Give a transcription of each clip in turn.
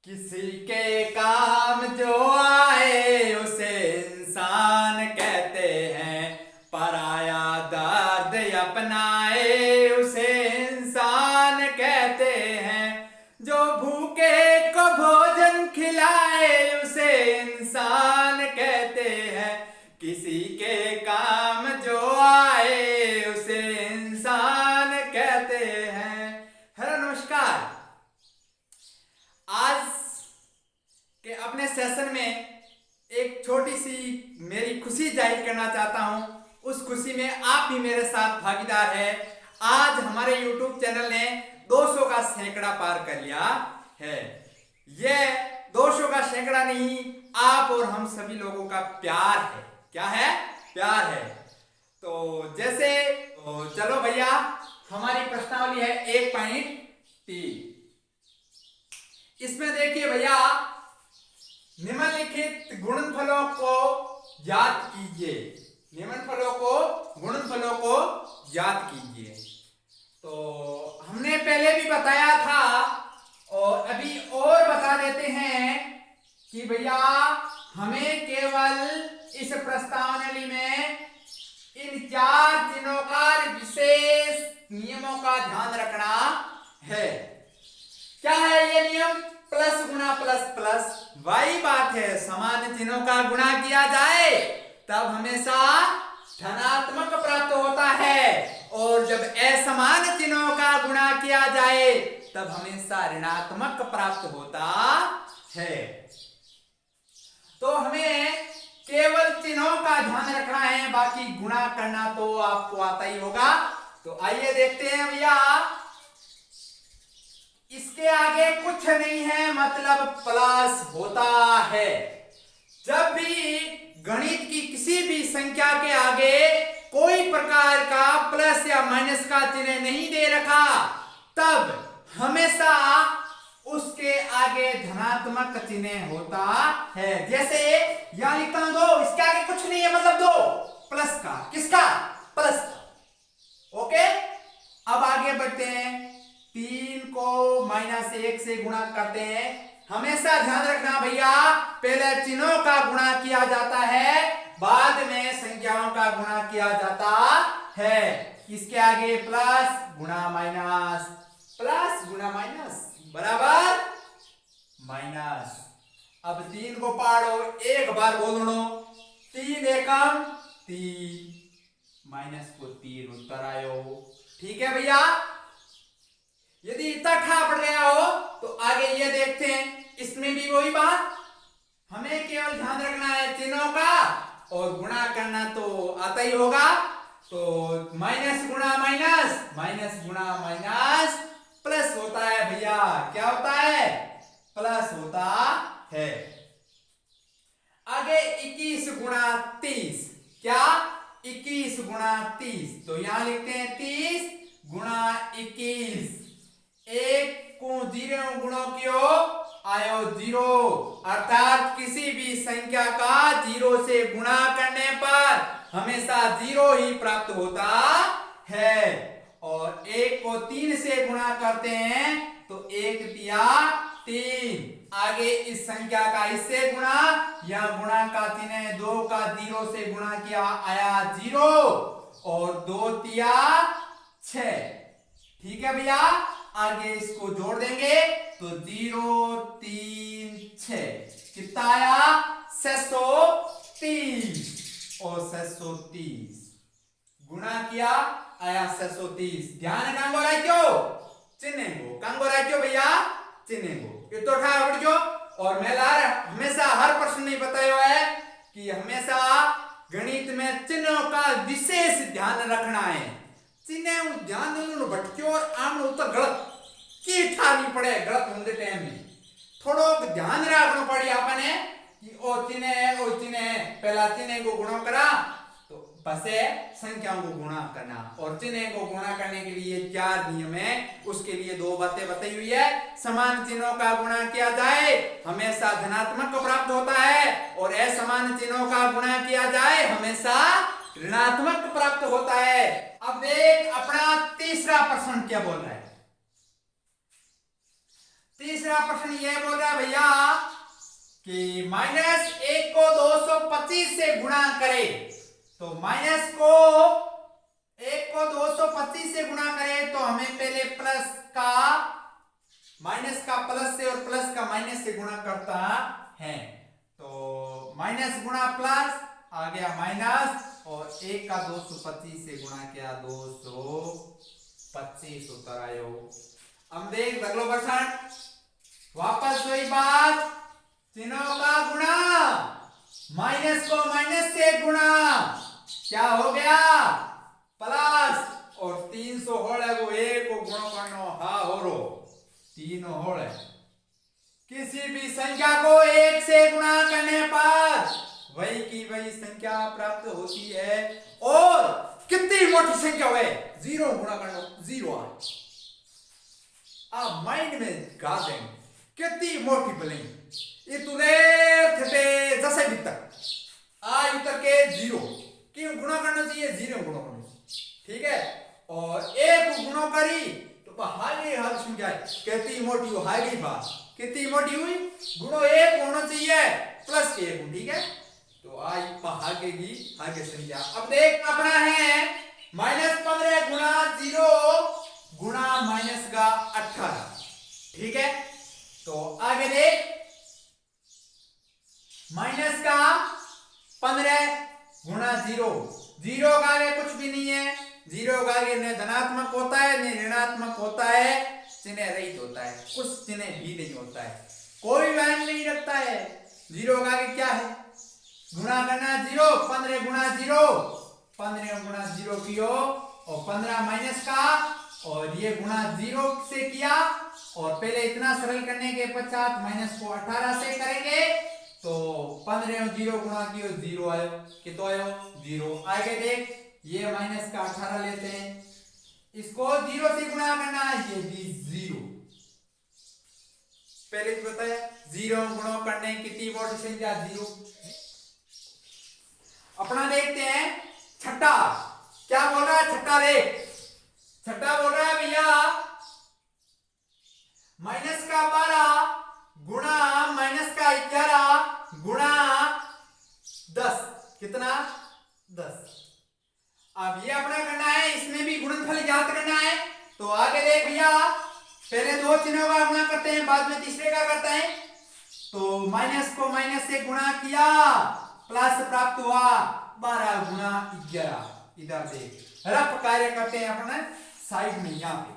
किसी के काम जो आए उसे इंसान कहते हैं, पराया दर्द अपनाए उसे इंसान कहते हैं, जो भूखे को भोजन खिलाए उसे इंसान कहते हैं, किसी के काम जो आए उसे इंसान कहते हैं। हेलो नमस्कार। आज के अपने सेशन में एक छोटी सी मेरी खुशी जाहिर करना चाहता हूं। उस खुशी में आप भी मेरे साथ भागीदार है। आज हमारे YouTube चैनल ने 200 का सैकड़ा पार कर लिया है। यह 200 का सैकड़ा नहीं, आप और हम सभी लोगों का प्यार है। क्या है? प्यार है। तो जैसे चलो भैया, हमारी प्रश्नावली है 1.3। इसमें देखिए भैया, निम्नलिखित गुणनफलों को ज्ञात कीजिए। निम्नलिखित गुणनफलों को ज्ञात कीजिए। तो हमने पहले भी बताया था और अभी और बता देते हैं कि भैया हमें केवल इस प्रस्तावनावली में इन 4 चिन्हों का विशेष नियमों का ध्यान रखना है। क्या है ये नियम? प्लस गुणा प्लस प्लस। वही बात है, समान चिन्हों का गुणा किया जाए तब हमेशा धनात्मक प्राप्त होता है, और जब असमान चिन्हों का गुणा किया जाए तब हमेशा ऋणात्मक प्राप्त होता है। तो हमें केवल चिन्हों का ध्यान रखना है, बाकी गुणा करना तो आपको आता ही होगा। तो आइए देखते हैं भैया, इसके आगे कुछ नहीं है, मतलब प्लस होता है। जब भी गणित की किसी भी संख्या के आगे कोई प्रकार का प्लस या माइनस का चिन्ह नहीं दे रखा, तब हमेशा उसके आगे धनात्मक चिन्ह होता है। जैसे यहां लिखता हूं 2, इसके आगे कुछ नहीं है, मतलब 2 प्लस का। किसका? प्लस का। ओके, अब आगे बढ़ते हैं। 3 को -1 से गुणा करते हैं। हमेशा ध्यान रखना भैया, पहले चिन्हों का गुणा किया जाता है, बाद में संख्याओं का गुणा किया जाता है। इसके आगे प्लस गुणा माइनस, प्लस गुणा माइनस बराबर माइनस। अब 3 को पाड़ो, एक बार बोलो 3 एकम 3, माइनस को 3 उत्तर आयो। ठीक है भैया। यदि इतना ठा पड़ गया हो तो आगे ये देखते हैं, इसमें भी वही बात, हमें केवल ध्यान रखना है चिन्हों का, और गुणा करना तो आता ही होगा। तो माइनस गुणा माइनस, माइनस गुणा माइनस प्लस होता है भैया। क्या होता है? प्लस होता है। आगे 21 गुणा 30। क्या? 21 गुणा 30। तो यहां लिखते हैं 30 गुणा 21। 1 को 0 गुणों कियो आयो 0, अर्थात किसी भी संख्या का 0 से गुणा करने पर हमेशा 0 ही प्राप्त होता है। और 1 को 3 से गुणा करते हैं तो 1 तिया 3। आगे इस संख्या का इससे गुणा, या गुणा का चिन्ह 2 का 0 से गुणा किया आया 0, और 2 तिया 6। ठीक है भैया। आगे इसको जोड़ देंगे तो 0 3 6 कितना आया? 630, और 630 गुणा किया आया 630। ध्यान कांगो राख्यो चिन्ह को, कांगो राख्यो भैया चिन्ह को। ये तो ठा बढ़ जो। और मैं हमेशा हर प्रश्न नहीं बताया है कि हमेशा गणित में चिन्हों का विशेष ध्यान रखना है। चिन्ह ध्यान देने भटक्यो और आम उत्तर गलत की ठानी पड़े, गलत होने टाइम में थोड़ो ध्यान रखना पड़ी आपने कि ओ चिन्ह है, ओ चिन्ह है, पहला चिन्ह को गुणा करा तो बसे संख्याओं को गुणा करना, और चिन्ह को गुणा करने के लिए 4 नियम है। उसके लिए 2 बातें बताई हुई है। समान चिन्हों का गुणा किया जाए हमेशा धनात्मक प्राप्त होता है, और असमान चिन्हों का गुणा किया जाए हमेशा ऋणात्मक प्राप्त होता है। अब देख अपना तीसरा प्रश्न क्या बोल रहा है। तीसरा प्रश्न ये बोल रहा है भैया कि माइनस 1 को 225 से गुणा करे। तो माइनस को 1 को 225 से गुणा करे तो हमें पहले प्लस का माइनस का प्लस से और प्लस का माइनस से गुणा करता है। तो माइनस गुणा प्लस आ गया माइनस और 1 का 225 से गुणा किया 225 उत्तर आयो। अब देख अगलो प्रश्न वापस वही बात, चिन्हों का गुणा, माइनस को माइनस से गुणा क्या हो गया प्लस और 300 होल है वो 1 को गुणो करनो हा होरो 3 होल है। किसी भी संख्या को 1 से गुणा करने पर वही की वही संख्या प्राप्त होती है और कितनी मोटी संख्या है 0 गुणा करनो 0 आए। आप माइंड में गा दें कितनी मोटी बनेगी इतने थे जैसे भी तक आ उतर के 0 क्यों गुणा करना चाहिए 0 गुणा करना चाहिए, ठीक है। और 1 को गुणा करी तो हाली हाल संख्या कितनी मोटी हो हाली बात कितनी मोटी हुई गुणो 1 होना चाहिए प्लस के 1, ठीक है। तो आई आगेगी आगे संख्या। अब देख अपना है -15 गुणा 0 गुणा माइनस का 18, ठीक है। तो आगे देख माइनस का 15 गुणा 0, 0 का आगे कुछ भी नहीं है, 0 का आगे न धनात्मक होता है न ऋणात्मक होता है, चिन्ह रहित होता है, कुछ चिन्ह भी नहीं होता है, कोई वैल्यू नहीं रखता है। 0 का आगे क्या है गुणा करना 0, 15 गुणा 0, 15 गुणा 0 कियो और 15 माइनस का और ये गुणा 0 से किया और पहले इतना सरल करने के पश्चात माइनस को 18 से करेंगे तो 15 और 0 गुणा कियो 0 आयो, कितना आयो 0। आगे देख ये माइनस का 18 लेते हैं, इसको 0 से गुणा करना है, ये भी 0। पहले तो बताया 0 गुणा करने कितनी मोटी संख्या 0। अपना देखते हैं छठा क्या बोल रहा है, छठा देख, छठा बोल रहा है भैया माइनस का 12 गुणा माइनस का 11 गुणा 10, कितना 10। अब ये अपना करना है, इसमें भी गुणनफल ज्ञात करना है। तो आगे देख भैया पहले 2 चिन्हों का गुणा करते हैं बाद में तीसरे का करते हैं। तो माइनस को माइनस से गुणा किया प्लस प्राप्त हुआ 12 गुणा 11, इधर देख रफ कार्य करते हैं अपने साइड में यहां पे।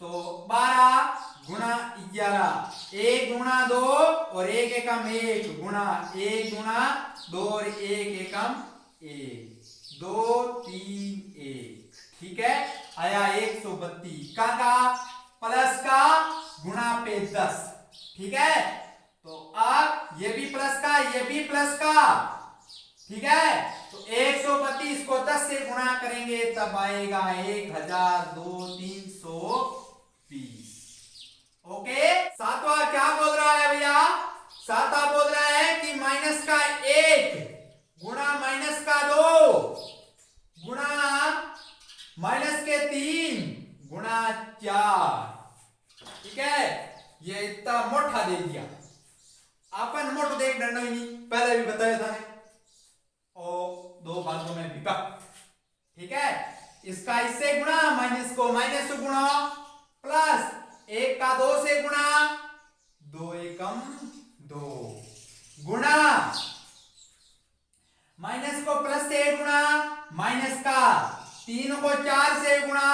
तो 12 गुणा 11, 1 गुणा 2 और 1 एकम 1 गुणा 1 गुणा 2 और 1 एकम 1, 2 3 1, ठीक है। आया 132 का प्लस का गुणा पे 10, ठीक है। तो अब ये भी प्लस का ये भी प्लस का, ठीक है। तो 132 को 10 से गुणा करेंगे तब आएगा 1002 320। ओके, सातवां क्या बोल रहा है भैया, सातवां बोल रहा है कि माइनस का 1 गुणा माइनस का 2 गुणा माइनस के 3 गुणा 4, ठीक है। ये इतना मोटा दे दिया, अपन मोटो देख डरना ही नहीं, पहले भी बताया था और 2 भागों में विभक्त, ठीक है। इसका इससे गुणा माइनस को माइनस से गुणा प्लस 1 का 2 से गुणा 2 एकम 2 गुणा माइनस को प्लस से गुणा माइनस का 3 को 4 से गुणा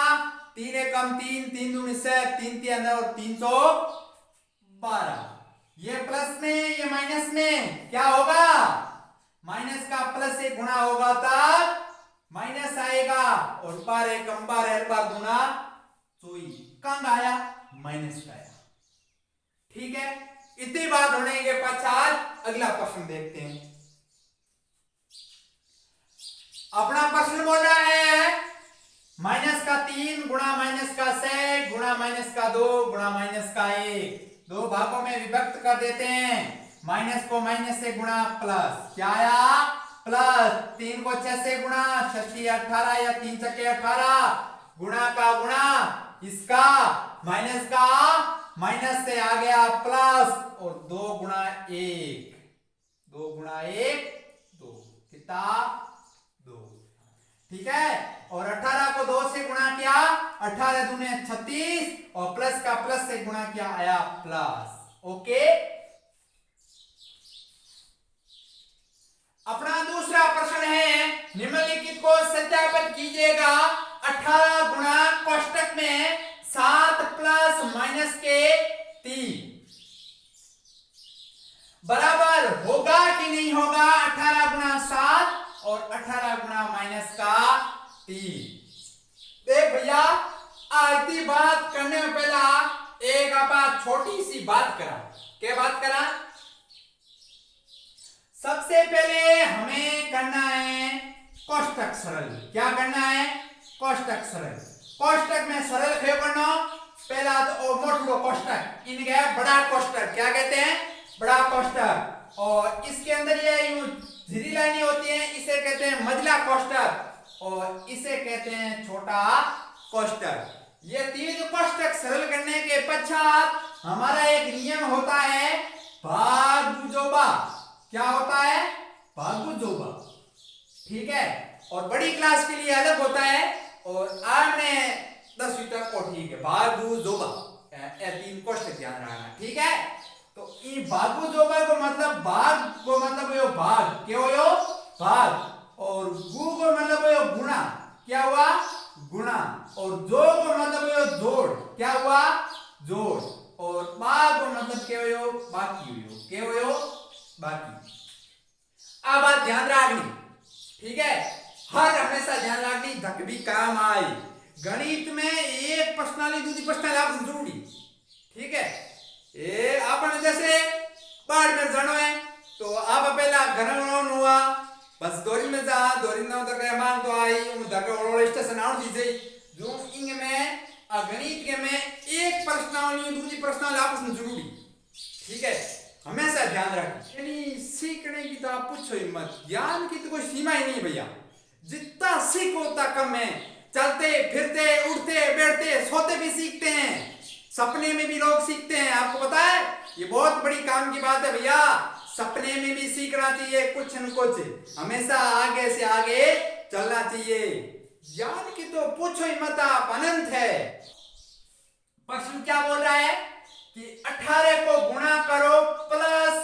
3 एकम 3 3 दूनी से 3 3 और 312। ये प्लस में ये माइनस में क्या होगा, माइनस का प्लस से गुणा होगा तब माइनस आएगा और बार एकम बार गुणा 24 कम आया माइनस का आया, ठीक है। इतनी बात होने के पश्चात अगला प्रश्न देखते हैं। अपना प्रश्न बोल रहा है माइनस का 3 गुणा माइनस का 6 गुणा माइनस का 2 गुणा माइनस का 1, 2 भागों में विभक्त कर देते हैं। माइनस को माइनस से गुणा प्लस क्या आया प्लस, 3 को 6 से गुणा 6 18 या 3 6 18 गुणा का गुणा इसका माइनस का माइनस से आ गया प्लस और 2 गुणा 1, 2 गुणा 1 2, कितना 2। ठीक है, और 18 को 2 से गुणा किया, 18 दूने 36 और प्लस का प्लस से गुणा किया, आया प्लस। ओके, अपना दूसरा प्रश्न है, निम्नलिखित को सत्यापित कीजिएगा। 18 गुणा कोष्टक में 7 प्लस माइनस के 3 बराबर होगा कि नहीं होगा? 18 गुणा 7 और 18 गुणा माइनस का 3। देख भैया, आती बात करने में पहला एक आप छोटी सी बात करा। क्या बात करा? सबसे पहले हमें करना है कोष्टक सरल। क्या करना है? कोष्टक सरल। कोष्टक में सरल क्यों करना? पहला तो मोटो कोष्टक, इनके बड़ा कोष्टक क्या कहते हैं? बड़ा कोष्टक। और इसके अंदर ये यूं झिरी लाइनें होती हैं, इसे कहते हैं मझला कोष्टक और इसे कहते हैं छोटा कोष्टक। ये 3 कोष्टक सरल करने के पश्चात हमारा एक नियम होता है भागुजोबा। क्या होता है? भागुजोबा। ठीक है, और बड़ी क्लास के लिए अलग होता है और आपने 10वीं तक को ठीक है भागुजोबा, ये 3 कोष्टक ध्यान रखना। ठीक है, तो ये भागुजोबा को मतलब भाग को मतलब यो भाग, क्या हो यो भाग, और गु को मतलब यो गुणा, क्या हुआ गुणा, और जो को मतलब यो जोड़, क्या हुआ जोड़, और बा को मतलब क्या हो बाकी हो, क्या हो बाकी। अब बात ध्यान रखनी, ठीक है, हर हमेशा ध्यान रखनी, धक भी काम आए। गणित में एक प्रश्नावली दूसरी प्रश्नावली आप जरूरी। ठीक है, ये अपन जैसे बाढ़ में जानो है तो आप पहला घर में हुआ बस दोरी में जा, दोरी ना तो क्या मान तो आई धक ओड़ स्टेशन आउट दीजिए। जो इंग में गणित के में एक प्रश्नावली दूसरी प्रश्नावली आपस में जरूरी। ठीक है, हमेशा ध्यान रखें। यानी सीखने की तो आप पूछो ही मत, ज्ञान की तो कोई सीमा ही नहीं भैया, जितना सीखो उतना कम है। चलते फिरते उठते बैठते सोते भी सीखते हैं, सपने में भी लोग सीखते हैं। आपको पता है ये बहुत बड़ी काम की बात है भैया, सपने में भी सीखना चाहिए कुछ न कुछ, हमेशा आगे से आगे चलना चाहिए। ज्ञान की तो पूछो ही मत आप, अनंत है। प्रश्न क्या बोल रहा है कि 18 को गुणा करो प्लस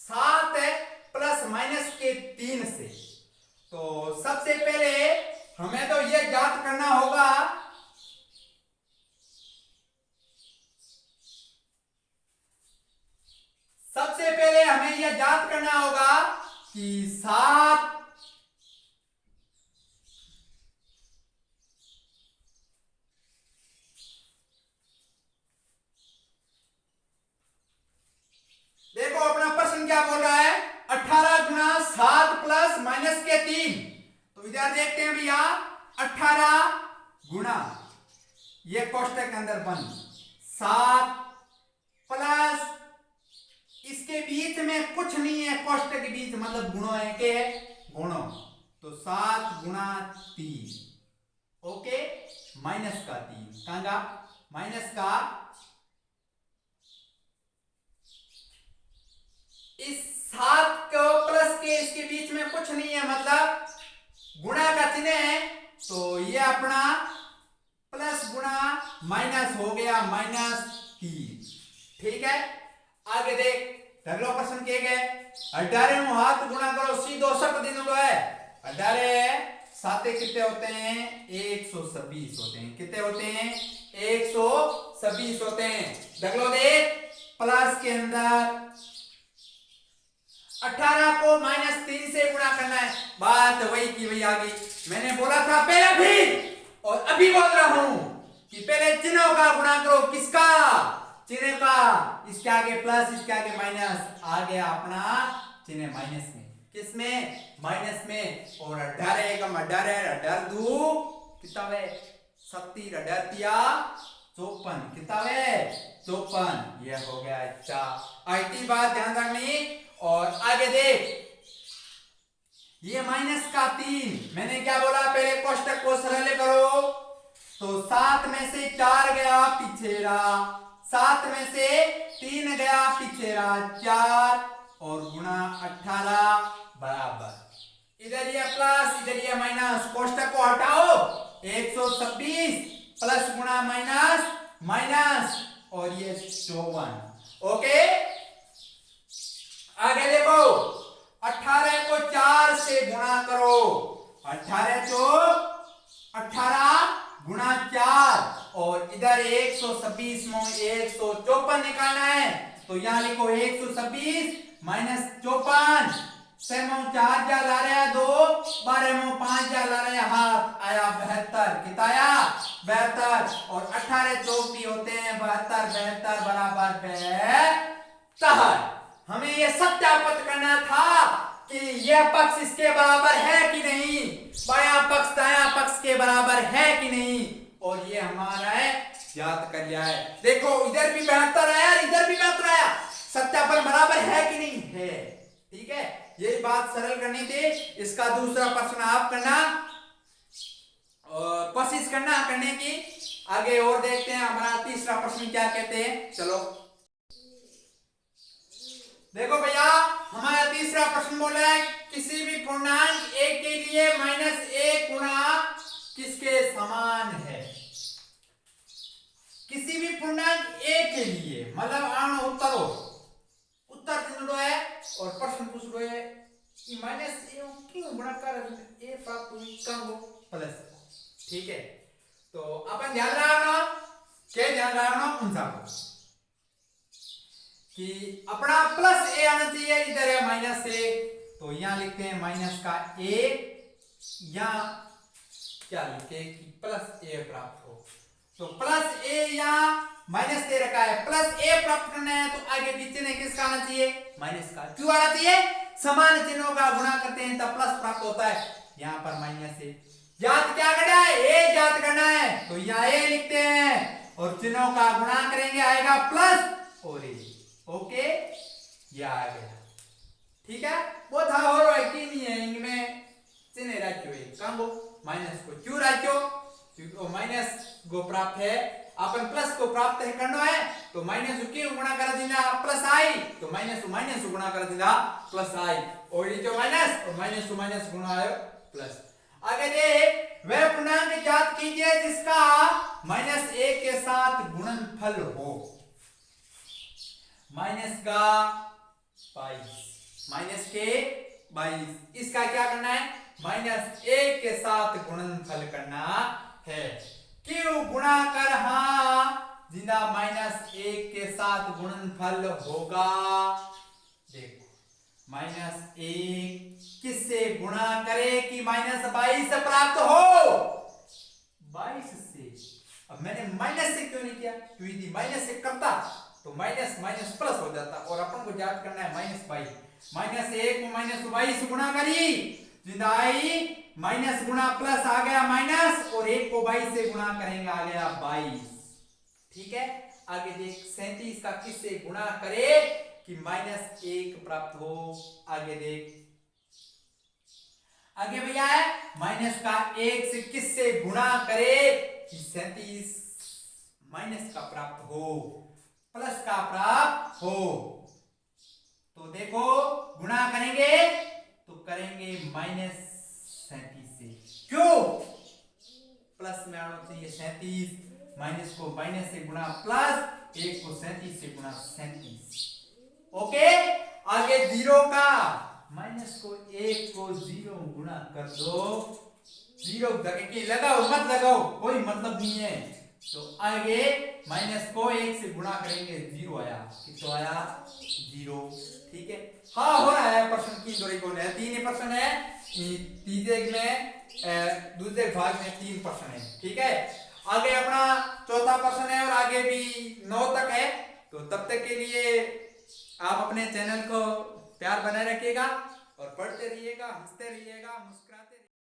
7 प्लस माइनस के 3 से। तो सबसे पहले हमें तो यह ज्ञात करना होगा कि 7 देखो अपना प्रश्न क्या बोल रहा है, 18 गुना 7 प्लस माइनस के 3। तो इधर देखते हैं भैया, 18 गुना ये कोष्टक के अंदर बन 7 प्लस इसके बीच में कुछ नहीं है, कोष्टक के बीच मतलब गुणों है के गुणों, तो 7 गुना 3 ओके माइनस का 3 कहां माइनस का, इस 7 को प्लस के इसके बीच में कुछ नहीं है मतलब गुणा का चिन्ह है, तो ये अपना प्लस गुणा माइनस हो गया -3। ठीक है, आगे देख अगला प्रश्न क्या है, 18 हाथ गुणा करो सीधो शब्द दिन है, 18 साते कितने होते हैं 126 होते हैं, कितने होते हैं 126 होते हैं। देखो देख प्लस के अंदर 18 को -3 से गुणा करना है, बात वही की वही आ गई। मैंने बोला था पहले भी और अभी बोल रहा हूं कि पहले चिन्हों का गुणा करो, किसका चिन्ह का, इसके आगे प्लस इसके आगे माइनस, आ गया अपना चिन्ह माइनस में, किसमें माइनस में, और 18 एकम 18 दू कितना है 70 18 54 कितना है 54, ये हो गया। अच्छा आईटी बात ध्यान रखनी। और आगे देख ये -3, मैंने क्या बोला पहले कोष्टक को सरल करो, तो 7 में से 4 गया पिछेरा, 7 में से 3 गया पिछेरा 4 और गुणा 18 बराबर, इधर ये प्लस इधर ये माइनस, कोष्टक को हटाओ, 126 प्लस गुणा माइनस माइनस और ये 54। ओके, आगे देखो 18 को 4 से गुणा करो, 18 चौक 18 गुणा 4 और इधर 126 में 154 निकालना है, तो यहां लिखो 126 माइनस 54, 6 4 जा ला रहे 2, 12 5 जा ला रहे हाथ, आया 72, कितना आया 72 और 18 चौक भी होते हैं 72, 72 बराबर 72। हमें यह सत्यापित करना था कि यह पक्ष इसके बराबर है कि नहीं, बायां पक्ष दायां पक्ष के बराबर है कि नहीं, और ये हमारा है याद कर लिया है। देखो इधर भी 72 आया इधर भी 72 आया, सत्यापन बराबर है कि नहीं है। ठीक है, यही बात सरल करनी थी। इसका दूसरा प्रश्न आप करना और कोशिश करना करने की। आगे और देखते हैं हमारा तीसरा प्रश्न क्या कहते हैं। चलो देखो भैया, हमारा तीसरा प्रश्न बोला है किसी भी पूर्णांक a के लिए -1 गुणा किसके समान है। किसी भी पूर्णांक a के लिए मतलब आण उत्तर हो, उत्तर दिनो है और प्रश्न पूछ लो है कि -a क्यों गुणा कर a प्राप्त हुई कम हो प्लस। ठीक है, तो अपन ध्यान रखना, क्या ध्यान रखना उनसा कि अपना प्लस a आना चाहिए, इधर है -a, तो यहां लिखते हैं माइनस का a, या क्या लिखते हैं कि +a प्राप्त हो, तो +a या माइनस दे रखा है, +a प्राप्त करना है तो आगे पीछे ने किसका आना चाहिए माइनस का। क्यों आना चाहिए, समान चिन्हों का गुणा करते हैं तब प्लस प्राप्त होता है, यहां पर -a। ज्ञात क्या करना है, a ज्ञात करना है, तो यहां a लिखते हैं और चिन्हों का गुणा करेंगे आएगा प्लस और a। ओके, ये आ गया। ठीक है, वो था और कि नहीं है इनमें चिन्ह राख्यो है कांगो माइनस को, क्यों राख्यो क्योंकि माइनस को प्राप्त है, अपन प्लस को प्राप्त है करना है, तो माइनस क्यों गुणा कर देना प्लस आई, तो माइनस गुणा कर देना प्लस आई, और ये जो माइनस और माइनस गुणा है प्लस। आगे देख, वह पूर्णांक ज्ञात कीजिए जिसका -1 के साथ गुणनफल हो। माइनस का 22, माइनस के 22, इसका क्या करना है -1 के साथ गुणनफल करना है। क्यों गुणा कर, हाँ जिंदा -1 के साथ गुणनफल होगा। देखो -1 किससे गुणा करे कि -22 प्राप्त हो, 22 से। अब मैंने माइनस से क्यों नहीं किया, क्योंकि माइनस से करता तो माइनस प्लस हो जाता, और अपन को याद करना है -22, -1 को -22 गुणा करी जिंदाई माइनस गुणा प्लस आ गया माइनस, और 1 को 22 से गुणा करेंगे आ गया 22। ठीक है, आगे देख 37 का किससे गुणा करे कि -1 प्राप्त हो। आगे देख, आगे भैया है माइनस का 1 से किससे गुणा करे कि 37 माइनस का प्राप्त हो प्लस का प्राप्त हो। तो देखो गुणा करेंगे तो करेंगे -37 से, क्यों प्लस में आना चाहिए 37, माइनस को माइनस से गुणा प्लस, 1 को 37 से गुणा 37। ओके, आगे 0 का माइनस को 1 को 0 गुणा कर दो, 0 लगाओ मत लगाओ कोई मतलब नहीं है, तो आगे माइनस को 1 से गुणा करेंगे 0 आया, कितना आया 0। ठीक है, हाँ हो रहा है प्रश्न की जोड़ी को 3 प्रश्न है, तीसरे में दूसरे भाग में 3 प्रश्न है। ठीक है, आगे अपना चौथा प्रश्न है और आगे भी 9 तक है, तो तब तक के लिए आप अपने चैनल को प्यार बनाए रखिएगा और पढ़ते रहिएगा, हंसते रहिएगा, मुस्कुराते